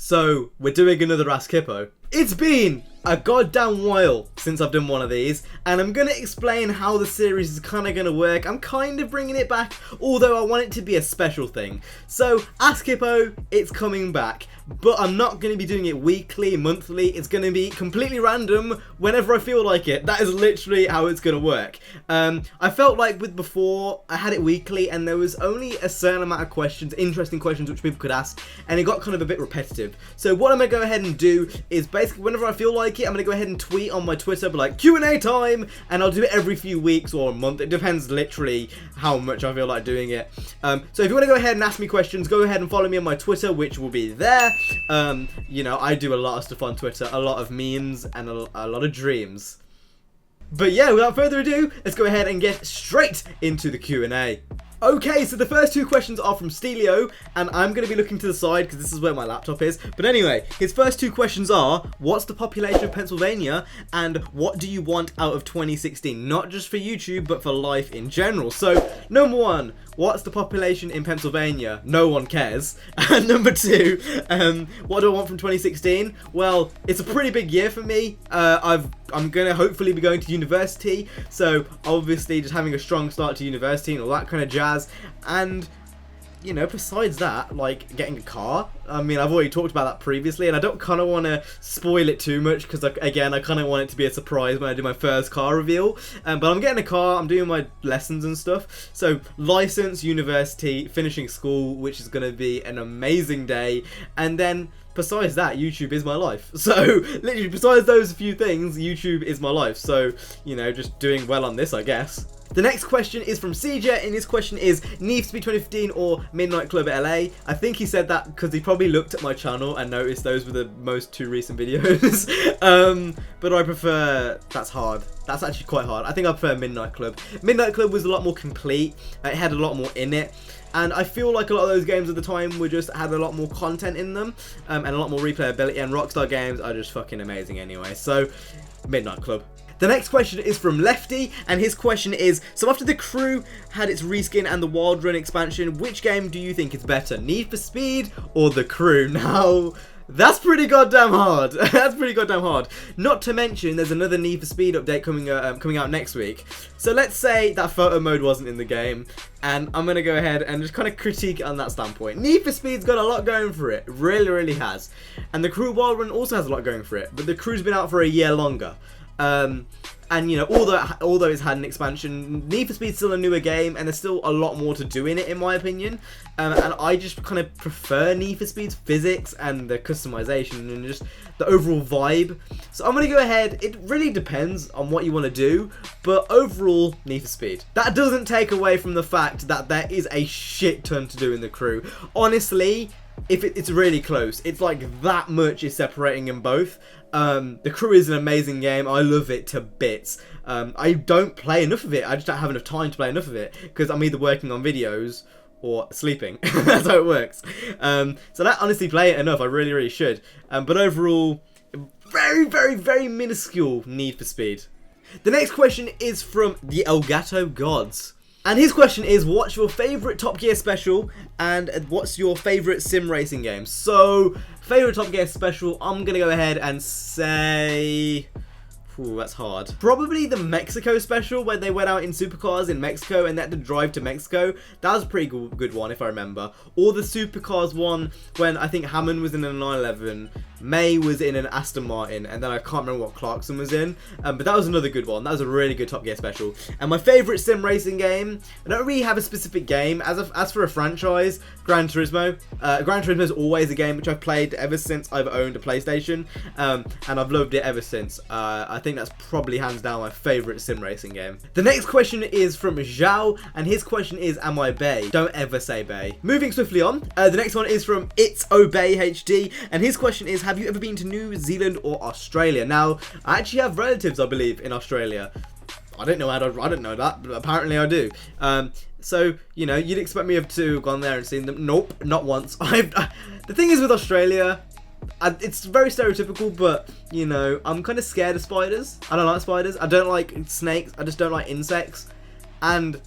So, we're doing another Ask Hippo. It's been a goddamn while since I've done one of these, and I'm going to explain how the series is kind of going to work. I'm kind of bringing it back, although I want it to be a special thing. So, Ask Hippo, it's coming back, but I'm not going to be doing it weekly, monthly. It's going to be completely random whenever I feel like it. That is literally how it's going to work. I felt like with before, I had it weekly, and there was only a certain amount of questions, interesting questions, which people could ask, and it got kind of a bit repetitive. So what I'm going to go ahead and do is basically whenever I feel like it, I'm going to go ahead and tweet on my Twitter, but like Q&A time, and I'll do it every few weeks or a month. It depends literally how much I feel like doing it. So if you want to go ahead and ask me questions, go ahead and follow me on my Twitter, which will be there. You know, I do a lot of stuff on Twitter, a lot of memes and a lot of dreams. But yeah, without further ado, let's go ahead and get straight into the Q&A. Okay, so the first two questions are from Stelio, and I'm going to be looking to the side because this is where my laptop is. But anyway, his first two questions are, what's the population of Pennsylvania, and what do you want out of 2016? Not just for YouTube, but for life in general. So, number one, what's the population in Pennsylvania? No one cares. And number two, what do I want from 2016? Well, it's a pretty big year for me. I'm going to hopefully be going to university, so obviously just having a strong start to university and all that kind of jazz. And, you know, besides that, like getting a car, I mean, I've already talked about that previously, and I don't kind of want to spoil it too much because, again, I kind of want it to be a surprise when I do my first car reveal. But I'm getting a car, I'm doing my lessons and stuff. So, license, university, finishing school, which is going to be an amazing day, and then besides that, YouTube is my life. So, literally, besides those few things, YouTube is my life. So, you know, just doing well on this, I guess. The next question is from CJ, and his question is Need for Speed 2015 or Midnight Club at LA. I think he said that because he probably looked at my channel and noticed those were the most two recent videos. But I prefer, that's hard. That's actually quite hard. I think I prefer Midnight Club. Midnight Club was a lot more complete. It had a lot more in it. And I feel like a lot of those games at the time were just had a lot more content in them, and a lot more replayability, and Rockstar games are just fucking amazing anyway. So, Midnight Club. The next question is from Lefty, and his question is, so after The Crew had its reskin and the Wild Run expansion, which game do you think is better, Need for Speed or The Crew? Now, that's pretty goddamn hard. That's pretty goddamn hard. Not to mention, there's another Need for Speed update coming out next week. So let's say that photo mode wasn't in the game, and I'm going to go ahead and just kind of critique it on that standpoint. Need for Speed's got a lot going for it. Really, really has. And The Crew Wild Run also has a lot going for it, but The Crew's been out for a year longer. And you know, although it's had an expansion, Need for Speed's still a newer game, and there's still a lot more to do in it, in my opinion. And I just kind of prefer Need for Speed's physics and the customization and just the overall vibe. So I'm gonna go ahead. It really depends on what you want to do, but overall, Need for Speed. That doesn't take away from the fact that there is a shit ton to do in The Crew. Honestly, if it's really close, it's like that much is separating them both. The Crew is an amazing game. I love it to bits. I don't play enough of it. I just don't have enough time to play enough of it because I'm either working on videos or sleeping. That's how it works. So that honestly, play it enough. I really, really should. But overall, very, very, very minuscule Need for Speed. The next question is from the Elgato Gods. And his question is, what's your favourite Top Gear special, and what's your favourite sim racing game? So, favourite Top Gear special, I'm going to go ahead and say... Ooh, that's hard. Probably the Mexico special, where they went out in supercars in Mexico and they had to drive to Mexico. That was a pretty good one, if I remember. Or the supercars one, when I think Hammond was in a 911, May was in an Aston Martin, and then I can't remember what Clarkson was in. But that was another good one. That was a really good Top Gear special. And my favourite sim racing game, I don't really have a specific game. As for a franchise, Gran Turismo. Gran Turismo is always a game which I've played ever since I've owned a PlayStation. And I've loved it ever since. I think that's probably hands down my favourite sim racing game. The next question is from Zhao, and his question is, am I Bay? Don't ever say Bay. Moving swiftly on, the next one is from It's Obey HD, and his question is, have you ever been to New Zealand or Australia? Now, I actually have relatives, I believe, in Australia. I don't know that, but apparently I do. So, you know, you'd expect me to have gone there and seen them. Nope, not once. The thing is with Australia, it's very stereotypical, but, you know, I'm kind of scared of spiders. I don't like spiders. I don't like snakes. I just don't like insects. And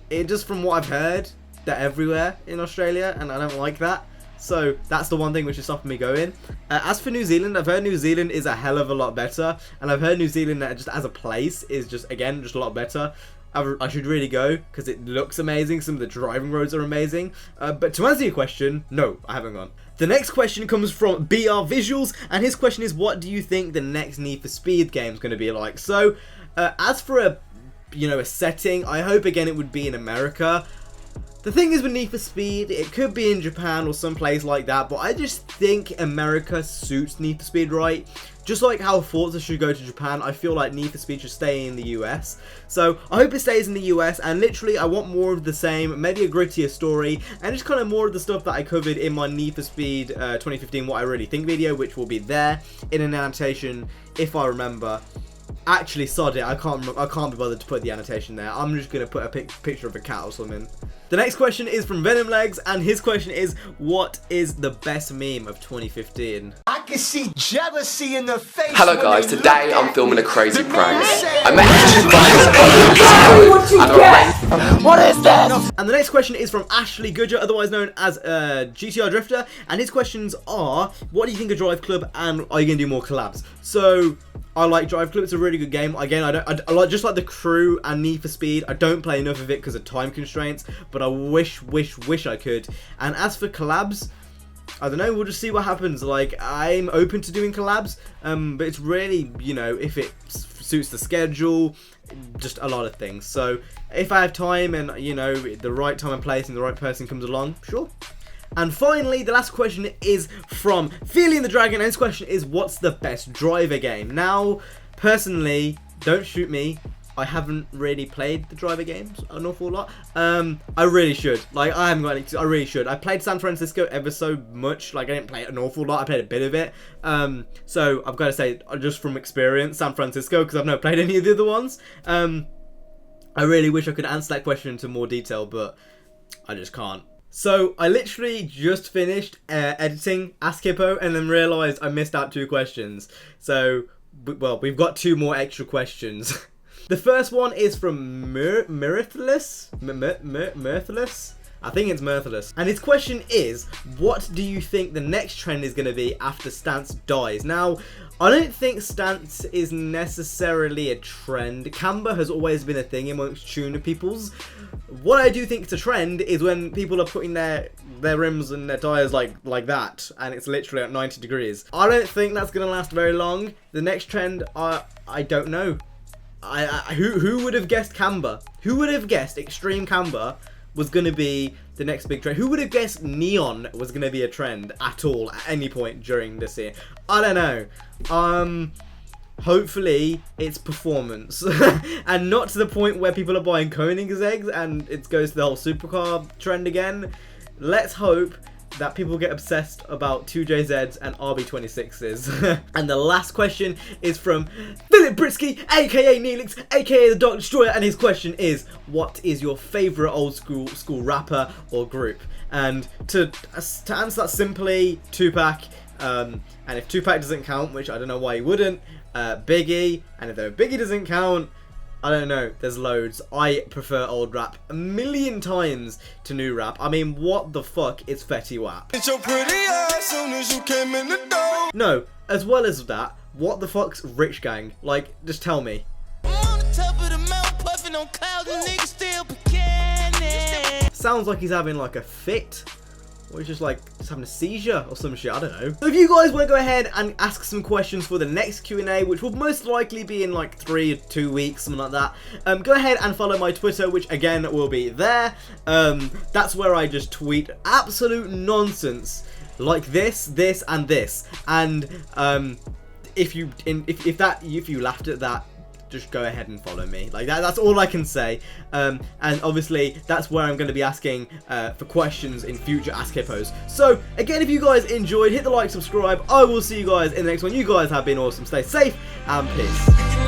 it just, from what I've heard, they're everywhere in Australia, and I don't like that. So that's the one thing which is stopping me going. As for New Zealand, I've heard New Zealand is a hell of a lot better, and I've heard New Zealand just as a place is just a lot better. I should really go because it looks amazing. Some of the driving roads are amazing. But to answer your question, no, I haven't gone. The next question comes from BR Visuals, and his question is, what do you think the next Need for Speed game is going to be like? So, as for a setting, I hope again it would be in America. The thing is with Need for Speed, it could be in Japan or someplace like that, but I just think America suits Need for Speed right. Just like how Forza should go to Japan, I feel like Need for Speed should stay in the US. So I hope it stays in the US, and literally I want more of the same, maybe a grittier story, and just kind of more of the stuff that I covered in my Need for Speed 2015 What I Really Think video, which will be there in an annotation if I remember. Actually, sod it, I can't be bothered to put the annotation there. I'm just going to put a picture of a cat or something. The next question is from Venom Legs, and his question is, what is the best meme of 2015? I can see jealousy in the face. Hello guys, today I'm filming a crazy prank. What is this? And the next question is from Ashley Goodger, otherwise known as GTR Drifter, and his questions are, what do you think of Drive Club, and are you going to do more collabs? So, I like Drive Club, it's a really good game. Again, I like just like the Crew and Need for Speed. I don't play enough of it because of time constraints, but I wish I could. And as for collabs, I don't know, we'll just see what happens. Like, I'm open to doing collabs, but it's really, if it suits the schedule, just a lot of things. So, if I have time and, the right time and place and the right person comes along, sure. And finally, the last question is from Feeling the Dragon, and his question is, what's the best driver game? Now, personally, don't shoot me, I haven't really played the driver games an awful lot. I really should. Like, I really should. I played San Francisco ever so much. Like, I didn't play it an awful lot, I played a bit of it. So, I've got to say, just from experience, San Francisco, because I've never played any of the other ones. I really wish I could answer that question into more detail, but I just can't. So, I literally just finished editing Ask Hippo and then realised I missed out 2 questions. So, well, we've got 2 more extra questions. The first one is from Mirthless? Mirthless? I think it's Mirthless. And his question is, what do you think the next trend is going to be after Stance dies? Now, I don't think Stance is necessarily a trend. Camber has always been a thing amongst tuner peoples. What I do think it's a trend is when people are putting their rims and their tyres like that, and it's literally at 90 degrees. I don't think that's going to last very long. The next trend, I don't know. Who would have guessed camber? Who would have guessed extreme camber was going to be the next big trend? Who would have guessed neon was going to be a trend at all at any point during this year? I don't know. Hopefully it's performance and not to the point where people are buying Koenigseggs and it goes to the whole supercar trend again. Let's hope that people get obsessed about 2JZs and RB26s. And the last question is from Philip Britsky, aka Neelix, aka the Dark Destroyer, and his question is, what is your favourite old school rapper or group? And to answer that simply, Tupac, and if Tupac doesn't count, which I don't know why he wouldn't, Biggie, and if Biggie doesn't count, I don't know, there's loads. I prefer old rap a million times to new rap. I mean, what the fuck is Fetty Wap? No, as well as that, what the fuck's Rich Gang? Like, just tell me. Sounds like he's having like a fit. Or he's just having a seizure or some shit, I don't know. So if you guys want to go ahead and ask some questions for the next Q&A, which will most likely be in like 3 or 2 weeks, something like that, go ahead and follow my Twitter, which again will be there. That's where I just tweet absolute nonsense like this, and this. And if you laughed at that, just go ahead and follow me. Like that's all I can say. And obviously that's where I'm going to be asking for questions in future Ask Hippos. So again, if you guys enjoyed, hit the like, subscribe. I will see you guys in the next one. You guys have been awesome. Stay safe and peace.